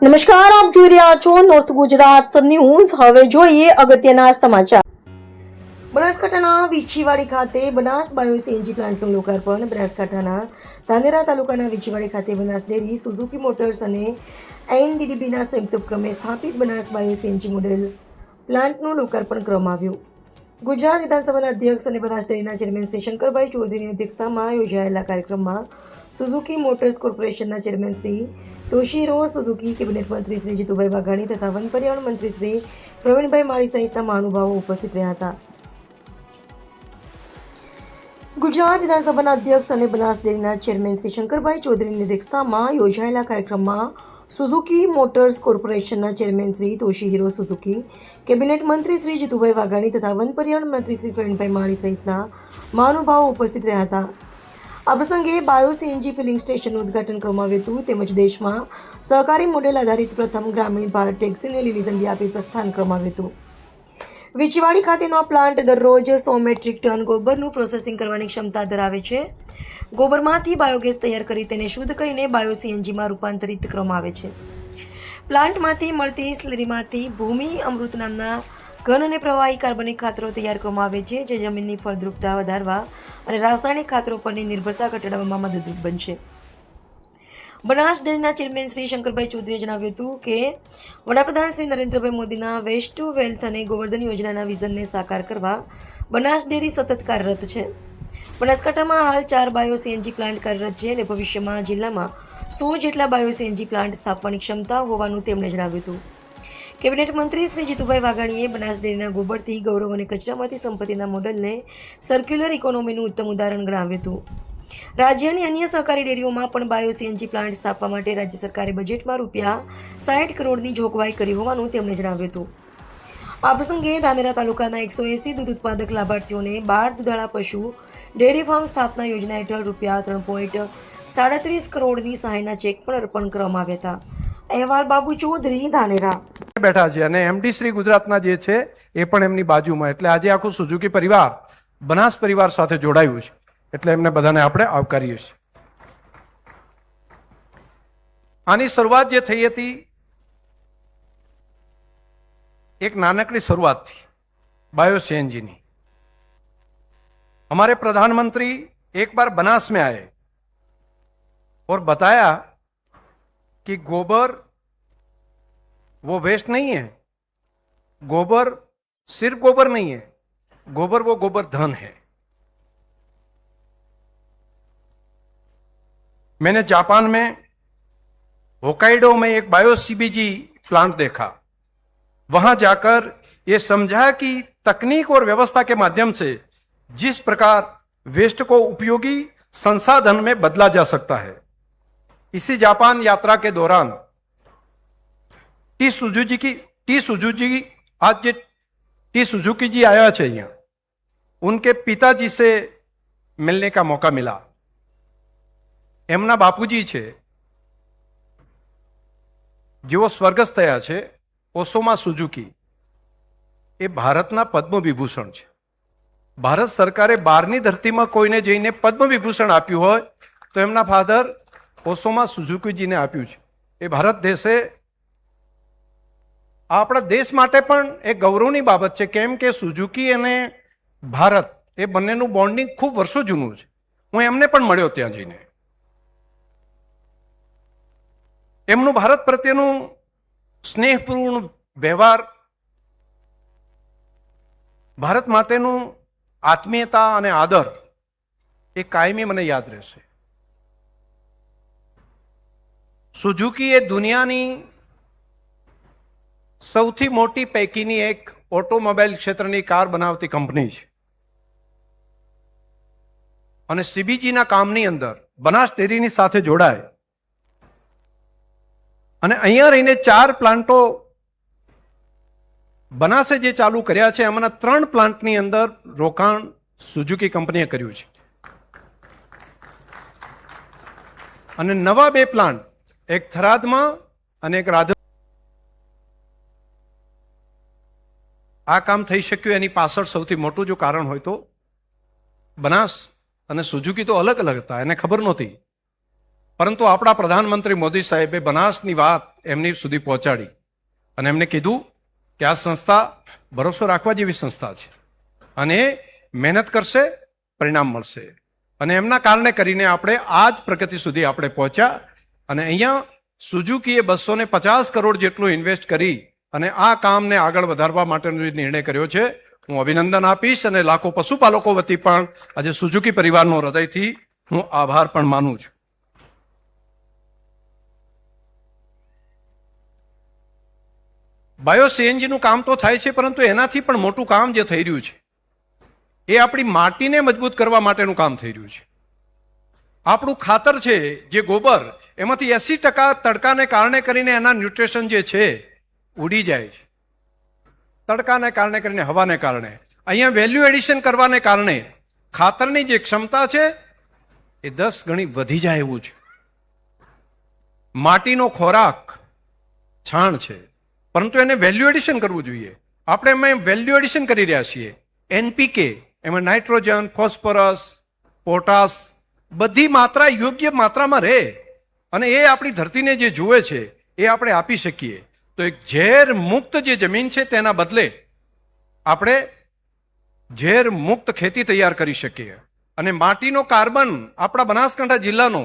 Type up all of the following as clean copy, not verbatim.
નમસ્કાર, આપ જોઈ રહ્યા છો નોર્થ ગુજરાત ન્યૂઝ। હવે જોઈએ અગત્યના સમાચાર। બનાસકાંઠાના વીછીવાડી ખાતે બનાસ બાયો સીએનજી પ્લાન્ટનું લોકાર્પણ। બનાસકાંઠાના ધાનેરા તાલુકાના વીછીવાડી ખાતે બનાસ ડેરી, સુઝુકી મોટર્સ અને એનડીડીબીના સંયુક્ત ઉપક્રમે સ્થાપિત બનાસ બાયો સીએનજી મોડેલ પ્લાન્ટનું લોકાર્પણ કરવામાં આવ્યું। ગુજરાત વિધાનસભાના અધ્યક્ષ અને બનાસ ડેરીના ચેરમેન શ્રી શંકરભાઈ ચૌધરીની અધ્યક્ષતામાં યોજાયેલા કાર્યક્રમમાં સુઝુકી મોટર્સ કોર્પોરેશનના ચેરમેન શ્રી તોશીહિરો સુઝુકી, કેબિનેટ મંત્રી શ્રી જીતુભાઈ વાઘાણી તથા વન પર્યાવરણ મંત્રી શ્રી પ્રવીણભાઈ માળી સહિતના મહાનુભાવો ઉપસ્થિત રહ્યા હતા। ગુજરાત વિધાનસભાના અધ્યક્ષ અને બનાસ ડેરીના ચેરમેન શ્રી શંકરભાઈ ચૌધરીની અધ્યક્ષતામાં યોજાયેલા કાર્યક્રમમાં સુઝુકી મોટર્સ કોર્પોરેશનના ચેરમેન શ્રી તોશીહિરો સુઝુકી, કેબિનેટ મંત્રી શ્રી જીતુભાઈ વાઘાણી તથા વન પર્યાવરણ મંત્રી શ્રી પ્રવીણભાઈ માળી સહિતના મહાનુભાવો ઉપસ્થિત રહ્યા હતા। આ પ્રસંગે બાયો સીએનજી ફિલિંગ સ્ટેશનનું ઉદ્ઘાટન કરવામાં આવ્યું હતું તેમજ દેશમાં સહકારી મોડેલ આધારિત પ્રથમ ગ્રામીણ ભારત ટેક્સીને લીલી ઝંડી આપી પ્રસ્થાન કરવામાં આવ્યું હતું। વીછીવાડી ખાતેનો આ પ્લાન્ટ દરરોજ 100 મેટ્રિક ટન ગોબરનું પ્રોસેસિંગ કરવાની ક્ષમતા ધરાવે છે। ગોબરમાંથી બાયોગેસ તૈયાર કરી તેને શુદ્ધ કરીને બાયો સીએનજીમાં રૂપાંતરિત કરવામાં આવે છે। પ્લાન્ટમાંથી મળતી સ્લરીમાંથી ભૂમિ અમૃત નામના ઘન અને પ્રવાહી કાર્બનિક ખાતરો તૈયાર કરવામાં આવે છે, જે જમીનની ફળદ્રુપતા વધારવા અને રાસાયણિક ખાતરો પરની નિર્ભરતા ઘટાડવામાં મદદરૂપ બનશે। બનાસ ડેરીના ચેરમેન શ્રી શંકરભાઈ ચૌધરીએ જણાવ્યું હતું કે વડાપ્રધાન શ્રી નરેન્દ્રભાઈ મોદીના વેસ્ટ ટુ વેલ્થ અને ગોવર્ધન યોજનાના વિઝનને સાકાર કરવા બનાસ ડેરી સતત કાર્યરત છે। બનાસકાંઠામાં હાલ 4 બાયો સીએનજી પ્લાન્ટ કાર્યરત છે અને ભવિષ્યમાં જિલ્લામાં 100 જેટલા બાયો સીએનજી પ્લાન્ટ સ્થાપવાની ક્ષમતા હોવાનું તેમણે જણાવ્યું હતું। કેબિનેટ મંત્રી શ્રી જીતુભાઈ વાઘાણીએ બનાસ ડેરીના ગોબરથી ગૌરવ અને કચરામાંથી સંપત્તિના મોડલને સર્ક્યુલર ઇકોનોમીનું ઉત્તમ ઉદાહરણ ગણાવ્યું હતું। રાજ્યની અન્ય સહકારી ડેરીઓમાં પણ બાયો સીએનજી પ્લાન્ટ સ્થાપવા માટે રાજ્ય સરકારે બજેટમાં ₹60 કરોડની જોગવાઈ કરી હોવાનું તેમણે જણાવ્યું હતું। આ પ્રસંગે ધાનેરા તાલુકાના 180 દૂધ ઉત્પાદક લાભાર્થીઓને 12 દુધાળા પશુ ડેરી ફાર્મ સ્થાપના યોજના હેઠળ ₹3.37 કરોડની સહાયના ચેક પણ અર્પણ કરવામાં આવ્યા હતા। અહેવાલ બાબુ ચૌધરી, ધાનેરા। બેઠા છે અને એમડી શ્રી ગુજરાતના જે છે એ પણ એમની બાજુમાં, એટલે આજે આખું સુઝુકી પરિવાર બનાસ પરિવાર સાથે જોડાયું છે, એટલે એમને બધાને આપણે આવકારીએ છીએ। આની શરૂઆત જે થઈ હતી એક નાનકડી શરૂઆતથી बायो सीएनजी ની। हमारे प्रधानमंत्री एक बार बनास में आए और बताया कि गोबर वो वेस्ट नहीं है, गोबर सिर्फ गोबर नहीं है, गोबर वो गोबर धन है। मैंने जापान में होकाइडो में एक बायो सीबीजी प्लांट देखा। वहां जाकर ये समझा कि तकनीक और व्यवस्था के माध्यम से जिस प्रकार वेस्ट को उपयोगी संसाधन में बदला जा सकता है। इसी जापान यात्रा के दौरान टी सुजुकी जी आया है यहाँ, उनके पिताजी से मिलने का मौका मिला। एमना बापूजी छे जेओ स्वर्गस्थ थया छे, ओसोमा सुजुकी, ए भारतना पद्म विभूषण छे। भारत सरकारे बारनी धरती में कोईने जईने पद्म विभूषण आप्युं होय तो एमना फाधर ओसोमा सुजुकी जी ने आप्युं छे। ए भारत देशे આપણા દેશ માટે પણ એક ગૌરવની બાબત છે, કેમ કે સુઝુકી અને ભારત એ બંનેનું બોન્ડિંગ ખૂબ વર્ષો જૂનું છે। હું એમને પણ મળ્યો ત્યાં જઈને। એમનું ભારત પ્રત્યેનું સ્નેહપૂર્ણ વ્યવહાર, ભારત માટેનું આત્મીયતા અને આદર એ કાયમી મને યાદ રહેશે। સુઝુકી એ દુનિયાની સૌથી મોટી પૈકીની એક ઓટોમોબાઈલ ક્ષેત્રની કાર બનાવતી કંપની છે અને સીબીજીના કામની અંદર બનાસ ડેરીની સાથે જોડાય અને અહીંયા રહીને 4 પ્લાન્ટો બનાસે જે ચાલુ કર્યા છે એમાંના 3 પ્લાન્ટની અંદર રોકાણ સુઝુકી કંપનીએ કર્યું છે અને નવા 2 પ્લાન્ટ, એક થરાદમાં અને એક રાધન। આ કામ થઈ શક્યું એની પાછળ સૌથી મોટું જો કારણ હોય તો બનાસ અને સુઝુકી તો અલગ અલગ હતા, એને ખબર નહોતી, પરંતુ આપણા પ્રધાનમંત્રી મોદી સાહેબે બનાસની વાત એમની સુધી પહોંચાડી અને એમને કીધું કે આ સંસ્થા ભરોસો રાખવા જેવી સંસ્થા છે અને મહેનત કરશે, પરિણામ મળશે. અને એમના કારણે કરીને આપણે આ જ પ્રગતિ સુધી આપણે પહોંચ્યા. અને અહીંયા સુઝુકીએ 250 કરોડ જેટલું ઇન્વેસ્ટ કરી અને આ કામને આગળ વધારવા માટેનો જે નિર્ણય કર્યો છે, હું અભિનંદન આપીશ અને લાખો પશુપાલકો વતી પણ આજે સુઝુકી પરિવારનો હૃદયથી હું આભાર પણ માનું છું. બાયો સીએનજીનું કામ તો થાય છે, પરંતુ એનાથી પણ મોટું કામ જે થઈ રહ્યું છે એ આપણી માટીને મજબૂત કરવા માટેનું કામ થઈ રહ્યું છે. આપણું ખાતર છે જે ગોબર, એમાંથી 80% તડકાને કારણે કરીને એના ન્યુટ્રિશન જે છે ઉડી જાય છે. તડકાને કારણે કરીને, હવાને કારણે. અહીંયા વેલ્યુ એડિશન કરવાને કારણે ખાતરની જે ક્ષમતા છે એ 10 ગણી વધી જાય એવું છે. માટીનો ખોરાક છાણ છે, પરંતુ એને વેલ્યુ એડિશન કરવું જોઈએ. આપણે એમાં વેલ્યુ એડિશન કરી રહ્યા છીએ. એનપીકે, એમાં નાઇટ્રોજન, ફોસ્ફરસ, પોટાશ બધી માત્રા યોગ્ય માત્રામાં રહે અને એ આપણી ધરતીને જે જુએ છે એ આપણે આપી શકીએ. તો એક ઝેર મુક્ત જે જમીન છે તેના બદલે આપણે ઝેર મુક્ત ખેતી તૈયાર કરી શકીએ. અને માટીનો કાર્બન આપણા બનાસકાંઠા જિલ્લાનો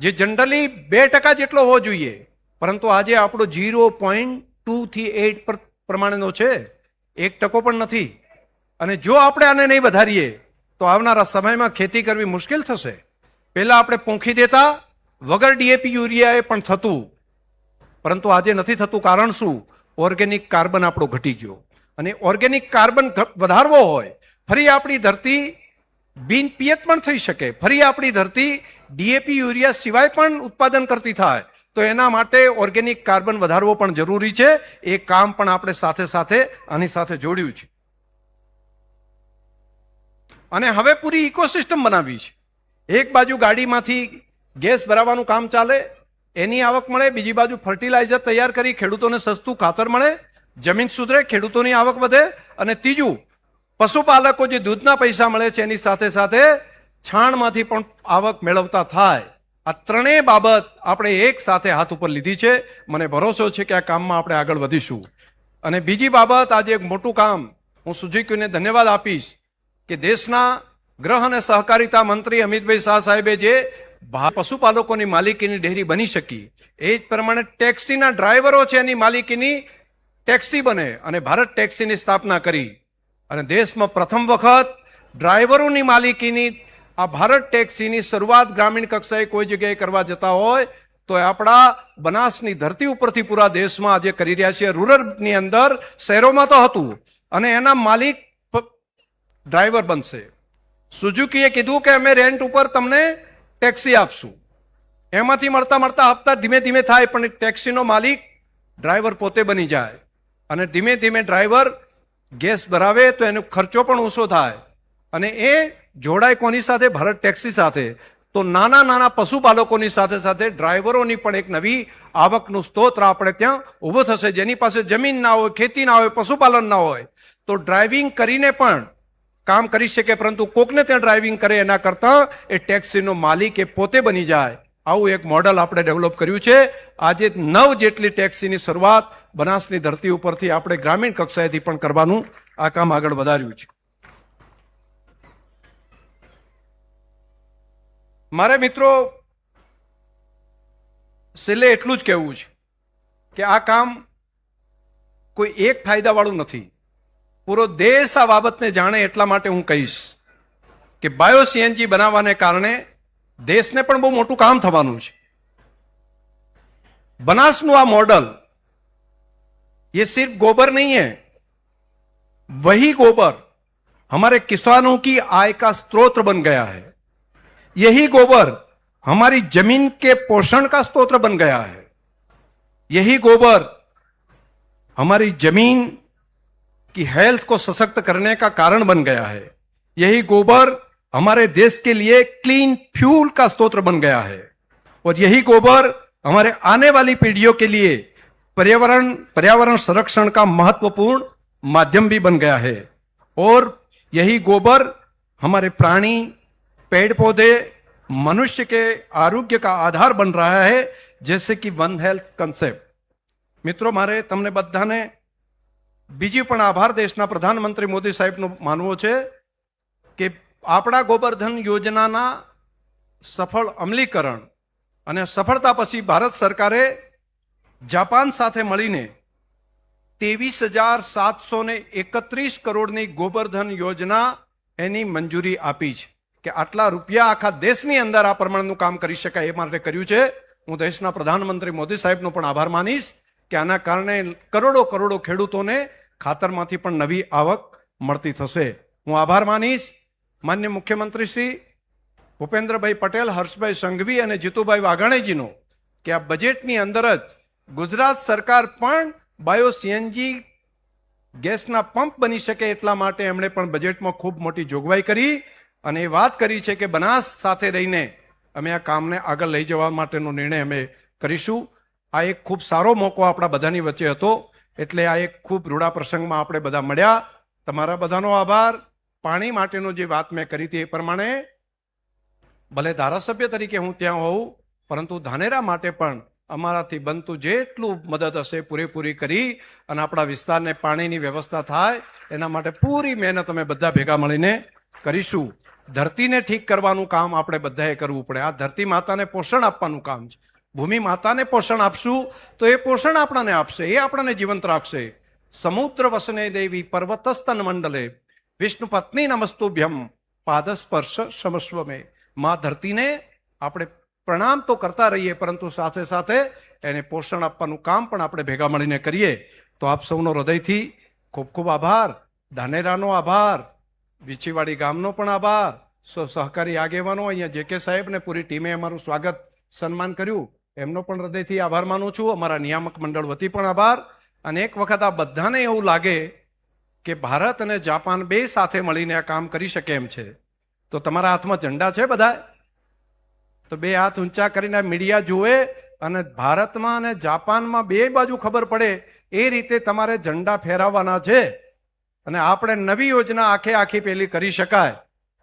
જે જનરલી 2% જેટલો હોવો જોઈએ, પરંતુ આજે આપણો 0.2 થી 8 પ્રમાણેનો છે, 1% પણ નથી. અને જો આપણે આને નહીં વધારીએ તો આવનારા સમયમાં ખેતી કરવી મુશ્કેલ થશે. પહેલા આપણે પૂંખી દેતા, વગર ડીએપી યુરિયાએ પણ થતું, પરંતુ આજે નથી થતું. કારણ શું? ઓર્ગેનિક કાર્બન આપણો ઘટી ગયો. અને ઓર્ગેનિક કાર્બન વધારવો હોય, ફરી આપણી ધરતી બિનપિયત પણ થઈ શકે, ફરી આપણી ધરતી ડીએપી યુરિયા સિવાય પણ ઉત્પાદન કરતી થાય, તો એના માટે ઓર્ગેનિક કાર્બન વધારવો પણ જરૂરી છે. એ કામ પણ આપણે સાથે સાથે આની સાથે જોડ્યું છે. અને હવે પૂરી ઇકોસિસ્ટમ બનાવી છે. એક બાજુ ગાડીમાંથી ગેસ ભરાવાનું કામ ચાલે, એની આવક મળે, બીજી બાજુ ફર્ટિલાઇઝર તૈયાર કરી ખેડૂતોને સસ્તું ખાતર મળે, જમીન સુધરે, ખેડૂતોની આવક વધે, અને ત્રીજું પશુપાલકો જે દૂધના પૈસા મળે છે એની સાથે સાથે છાણમાંથી પણ આવક મેળવતા થાય. આ ત્રણેય બાબત આપણે એક સાથે હાથ ઉપર લીધી છે. મને ભરોસો છે કે આ કામમાં આપણે આગળ વધીશું. અને બીજી બાબત, આજે એક મોટું કામ હું સુઝુકીને ધન્યવાદ આપીશ કે દેશના ગૃહ અને સહકારિતા મંત્રી અમિતભાઈ શાહ સાહેબે જે પશુપાલકોની માલિકીની ડેરી બની શકી, એ જ પ્રમાણે ટેક્સીના ડ્રાઈવરો છે એની માલિકીની ટેક્સી બને અને ભારત ટેક્સીની સ્થાપના કરી. અને દેશમાં પ્રથમ વખત ડ્રાઈવરોની માલિકીની આ ભારત ટેક્સીની શરૂઆત ગ્રામીણ કક્ષાએ કોઈ જગ્યાએ કરવા જતા હોય તો આપણા બનાસની ધરતી ઉપરથી પૂરા દેશમાં આજે કરી રહ્યા છીએ. રૂરલની અંદર, શહેરોમાં તો હતું, અને એના માલિક ડ્રાઈવર બનશે. સુઝુકીએ કીધું કે અમે રેન્ટ ઉપર તમને ટેક્સી આપશું. એમાંથી મળતા હપ્તા ધીમે ધીમે થાય, પણ ટેક્સીનો માલિક ડ્રાઈવર પોતે બની જાય. અને ધીમે ધીમે ડ્રાઈવર ગેસ ભરાવે તો એનો ખર્ચો પણ ઓછો થાય. અને એ જોડાય કોની સાથે? ભારત ટેક્સી સાથે. તો નાના નાના પશુપાલકોની સાથે સાથે ડ્રાઈવરોની પણ એક નવી આવકનું સ્ત્રોત આપણે ત્યાં ઊભો થશે. જેની પાસે જમીન ના હોય, ખેતી ના હોય, પશુપાલન ના હોય, તો ડ્રાઇવિંગ કરીને પણ કામ કરી શકે, પરંતુ કોકને ત્યાં ડ્રાઇવિંગ કરે એના કરતાં એ ટેક્સીનો માલિક એ પોતે બની જાય. આવું એક મોડલ આપણે ડેવલપ કર્યું છે. આજે 9 જેટલી ટેક્સીની શરૂઆત બનાસની ધરતી ઉપરથી આપણે ગ્રામીણ કક્ષાએથી પણ કરવાનું આ કામ આગળ વધાર્યું છે. મારે મિત્રો છેલ્લે એટલું જ કહેવું છે કે આ કામ કોઈ એક ફાયદાવાળું નથી. પૂરો દેશ આ બાબતને જાણે એટલા માટે હું કહીશ કે બાયો સીએનજી બનાવવાને કારણે દેશને પણ બહુ મોટું કામ થવાનું છે. बनासनु आ मॉडल ये सिर्फ गोबर नहीं है, वही गोबर हमारे किसानों की आय का स्रोत बन गया है। यही गोबर हमारी जमीन के पोषण का स्रोत बन गया है। यही गोबर हमारी जमीन की हेल्थ को सशक्त करने का कारण बन गया है। यही गोबर हमारे देश के लिए क्लीन फ्यूल का स्रोत बन गया है। और यही गोबर हमारे आने वाली पीढ़ियों के लिए पर्यावरण संरक्षण का महत्वपूर्ण माध्यम भी बन गया है। और यही गोबर हमारे प्राणी, पेड़ पौधे, मनुष्य के आरोग्य का आधार बन रहा है, जैसे कि वन हेल्थ कंसेप्ट। मित्रों, मारे तमने बधाने बीजी पण आभार देशना प्रधानमंत्री मोदी साहेबनो मानवो छे के आपणा गोबरधन योजनाना सफल अमलीकरण અને સફળતા પછી ભારત સરકારે જાપાન સાથે મળીને 23,731 કરોડની ગોબરધન યોજના એની મંજૂરી આપી છે કે આટલા રૂપિયા આખા દેશની અંદર આ પ્રમાણનું કામ કરી શકાય એ માટે કર્યું છે। હું દેશના પ્રધાનમંત્રી મોદી સાહેબનો પણ આભાર માનીશ કે આના કારણે કરોડો કરોડો ખેડૂતોને ખાતરમાંથી પણ નવી આવક મળતી થશે। હું આભાર માનીશ માન્ય મુખ્યમંત્રી શ્રી ભૂપેન્દ્રભાઈ પટેલ, હર્ષભાઈ સંઘવી અને જીતુભાઈ વાઘાણીજીનો કે આ બજેટની અંદર જ ગુજરાત સરકાર પણ બાયો સીએનજી ગેસના પંપ બની શકે એટલા માટે એમણે પણ બજેટમાં ખૂબ મોટી જોગવાઈ કરી અને એ વાત કરી છે કે બનાસ સાથે રહીને અમે આ કામને આગળ લઈ જવા માટેનો નિર્ણય અમે કરીશું। આ એક ખૂબ સારો મોકો આપણા બધાની વચ્ચે હતો, એટલે આ એક ખૂબ રૂડા પ્રસંગમાં આપણે બધા મળ્યા। તમારા બધાનો આભાર। પાણી માટેનો જે વાત મેં કરી હતી એ પ્રમાણે ભલે ધારાસભ્ય તરીકે હું ત્યાં હોઉં, પરંતુ ધાનેરા માટે પણ અમારાથી બનતું જેટલું મદદ હશે પૂરેપૂરી કરી અને આપણા વિસ્તારને પાણીની વ્યવસ્થા થાય એના માટે પૂરી મહેનત અમે બધા ભેગા મળીને કરીશું। ધરતીને ઠીક કરવાનું કામ આપણે બધાએ કરવું પડે। આ ધરતી માતાને પોષણ આપવાનું કામ છે। ભૂમિ માતાને પોષણ આપશું તો એ પોષણ આપણને આપશે, એ આપણને જીવંત રાખશે। સમુદ્ર વસને દેવી પર્વતસ્તન મંડલે વિષ્ણુ પત્ની નમસ્તુભ્યમ પાદસ્પર્શ સમસ્વ મેં। માં ધરતીને આપણે પ્રણામ તો કરતા રહીએ, પરંતુ સાથે સાથે એને પોષણ આપવાનું કામ પણ આપણે ભેગા મળીને કરીએ। તો આપ સૌનો હૃદયથી ખૂબ ખૂબ આભાર। ધાનેરાનો આભાર, વીછીવાડી ગામનો પણ આભાર, સહકારી આગેવાનો અહીંયા જે.કે. સાહેબને પૂરી ટીમે અમારું સ્વાગત સન્માન કર્યું એમનો પણ હૃદયથી આભાર માનું છું। અમારા નિયામક મંડળ વતી પણ આભાર। અને એક વખત આ બધાને એવું લાગે કે ભારત અને જાપાન બે સાથે મળીને આ કામ કરી શકે એમ છે, તો તમારા હાથમાં ઝંડા છે બધા? તો બે હાથ ઊંચા કરીને મીડિયા જુએ અને ભારતમાં અને જાપાનમાં બે બાજુ ખબર પડે એ રીતે તમારે ઝંડા ફેરવવાના છે અને આપણે નવી યોजना आखे आखी पेली करी शकाय।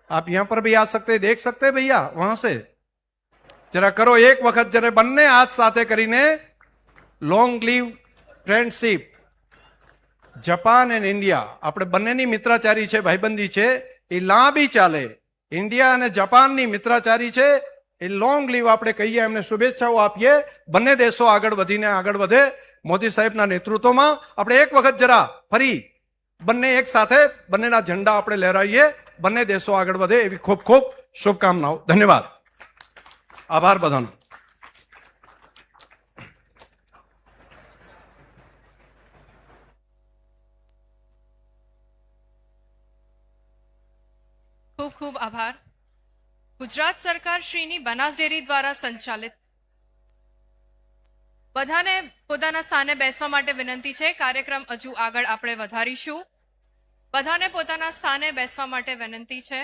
आप यहाँ पर भी आ सकते, देख सकते भैया वहां से जरा करो एक वक्त, जरा बन्ने हाथ साथे करीने long leave friendship Japan and India આપણે બંનેની મિત્રાચારી છે, ભાઈબંધી છે, એ લાંબી ચાલે। इंडिया અને જાપાનની મિત્રાચારી છે, એ લોંગ લીવ આપણે કહીએ, એમને શુભેચ્છાઓ આપીએ। બંને દેશો આગળ વધીને આગળ વધે। મોદી સાહેબના નેતૃત્વમાં આપણે એક વખત જરા ફરી બંને એક સાથે બંનેના ઝંડા આપણે લહેરાવીએ, બંને દેશો આગળ વધે એવી ખૂબ ખૂબ શુભકામનાઓ। ધન્યવાદ, આભાર બધાનો। ખૂબ ખૂબ આભાર। ગુજરાત સરકાર શ્રીની બનાસ ડેરી દ્વારા સંચાલિત બધાને પોતાના સ્થાને બેસવા માટે વિનંતી છે। કાર્યક્રમ હજુ આગળ આપણે વધારીશું। બધાને પોતાના સ્થાને બેસવા માટે વિનંતી છે।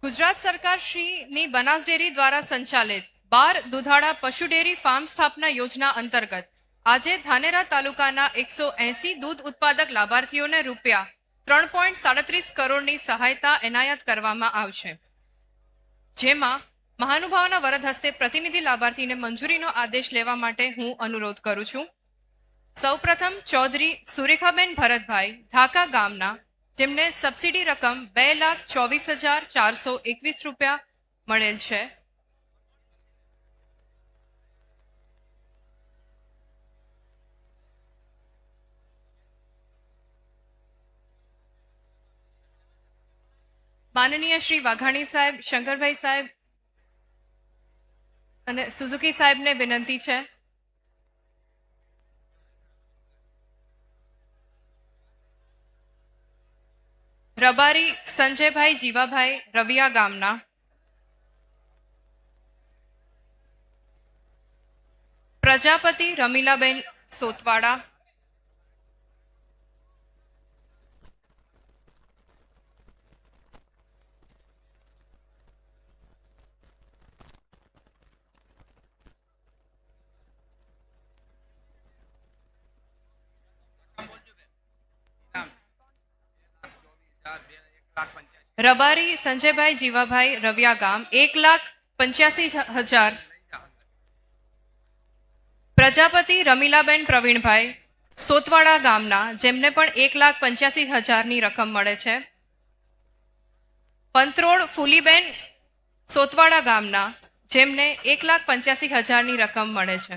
ગુજરાત સરકાર શ્રીની બનાસ ડેરી દ્વારા સંચાલિત 12 દુધાળા પશુ ડેરી ફાર્મ સ્થાપના યોજના અંતર્ગત આજે ધાનેરા તાલુકાના 180 દૂધ ઉત્પાદક લાભાર્થીઓને રૂપિયા 3.37 કરોડની સહાયતા એનાયત કરવામાં આવશે, જેમાં મહાનુભાવોના વરદ હસ્તે પ્રતિનિધિ લાભાર્થીને મંજૂરીનો આદેશ લેવા માટે હું અનુરોધ કરું છું। સૌપ્રથમ ચૌધરી સુરેખાબેન ભરતભાઈ ધાકા ગામના, જેમને સબસિડી રકમ 2,24,421 રૂપિયા મળેલ છે। માનનીય શ્રી વાઘાણી સાહેબ, શંકરભાઈ સાહેબ અને સુઝુકી સાહેબને વિનંતી છે। રબારી સંજયભાઈ જીવાભાઈ રવિયા ગામના, પ્રજાપતિ રમીલાબેન સોતવાડા, રબારી સંજયભાઈ જીવાભાઈ રવિયા ગામ 1,85,000. પ્રજાપતિ રમીલાબેન પ્રવીણભાઈ સોતવાડા ગામના, જેમને પણ 1,85,000ની રકમ મળે છે. પંત્રોડ ફૂલીબેન સોતવાડા ગામના, જેમને 1,85,000ની રકમ મળે છે.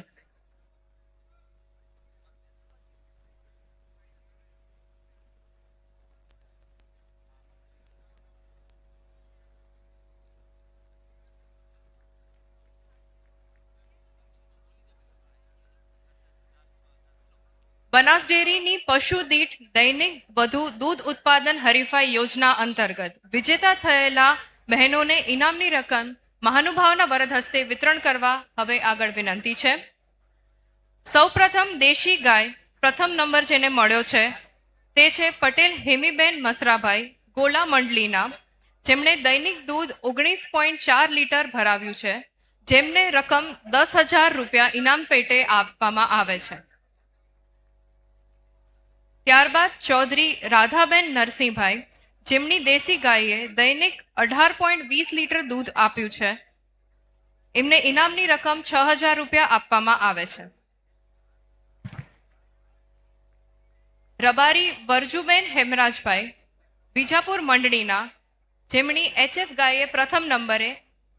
બનાસ ડેરીની પશુ દીઠ દૈનિક વધુ દૂધ ઉત્પાદન હરીફાઈ યોજના અંતર્ગત વિજેતા થયેલા બહેનોને ઇનામની રકમ મહાનુભાવના વરદ હસ્તે વિતરણ કરવા હવે આગળ વિનંતી છે. સૌપ્રથમ દેશી ગાય પ્રથમ નંબર જેને મળ્યો છે તે છે પટેલ હેમીબેન મસરાભાઈ ગોલા મંડલીના, જેમણે દૈનિક દૂધ 19.4 લીટર ભરાવ્યું છે, જેમને રકમ 10,000 રૂપિયા ઇનામ પેટે આપવામાં આવે છે. ત્યારબાદ ચૌધરી રાધાબેન નરસિંહભાઈ, જેમની દેશી ગાયે દૈનિક 18.20 લીટર દૂધ આપ્યું છે, એમને ઇનામની રકમ 6,000 રૂપિયા આપવામાં આવે છે. રબારી વરજુબેન હેમરાજભાઈ વિજાપુર મંડળીના, જેમની HF ગાયે પ્રથમ નંબરે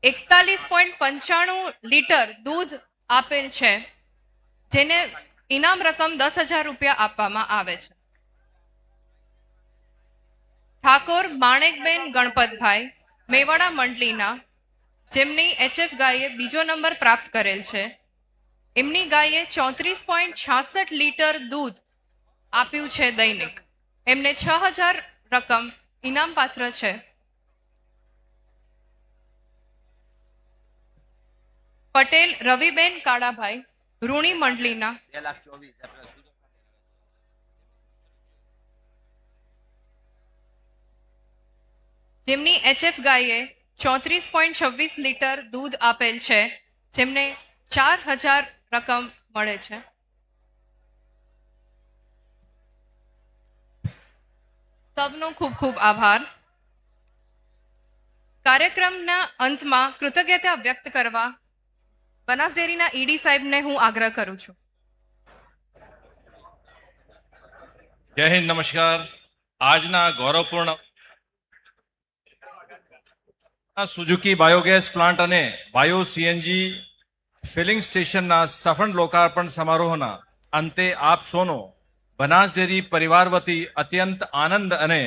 41.95 લીટર દૂધ આપેલ છે, જેને ઇનામ રકમ 10,000 રૂપિયા આપવામાં આવે છે. ઠાકોર માણેકબેન ગણપતભાઈ મેવાડા મંડલીના, જેમની HF ગાયે બીજો નંબર પ્રાપ્ત કરેલ છે, એમની ગાયે 34.66 લીટર દૂધ આપ્યું છે દૈનિક, એમને 6,000 રકમ ઇનામ પાત્ર છે. પટેલ રવિબેન કાળાભાઈ રૂણી મંડલીના, જેમની HF ગાયે 34.26 લીટર દૂધ આપેલ છે, જેમને 4,000 રકમ મળે છે. સબનો ખૂબ ખૂબ આભાર. કાર્યક્રમના અંતમાં કૃતજ્ઞતા વ્યક્ત કરવા બનાસ ડેરીના ઈડી સાહેબને હું આગ્રહ કરું છું. જય હિન્દ, નમસ્કાર. આજના ગૌરવપૂર્ણ સુઝુકી બાયોગેસ પ્લાન્ટ અને બાયો સીએનજી ફિલિંગ સ્ટેશનના સફળ લોકાર્પણ સમારોહના અંતે આપ સૌનો બનાસ ડેરી પરિવાર વતી અત્યંત આનંદ અને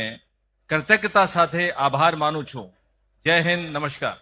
કૃતજ્ઞતા સાથે આભાર માનું છું. જય હિન્દ, નમસ્કાર.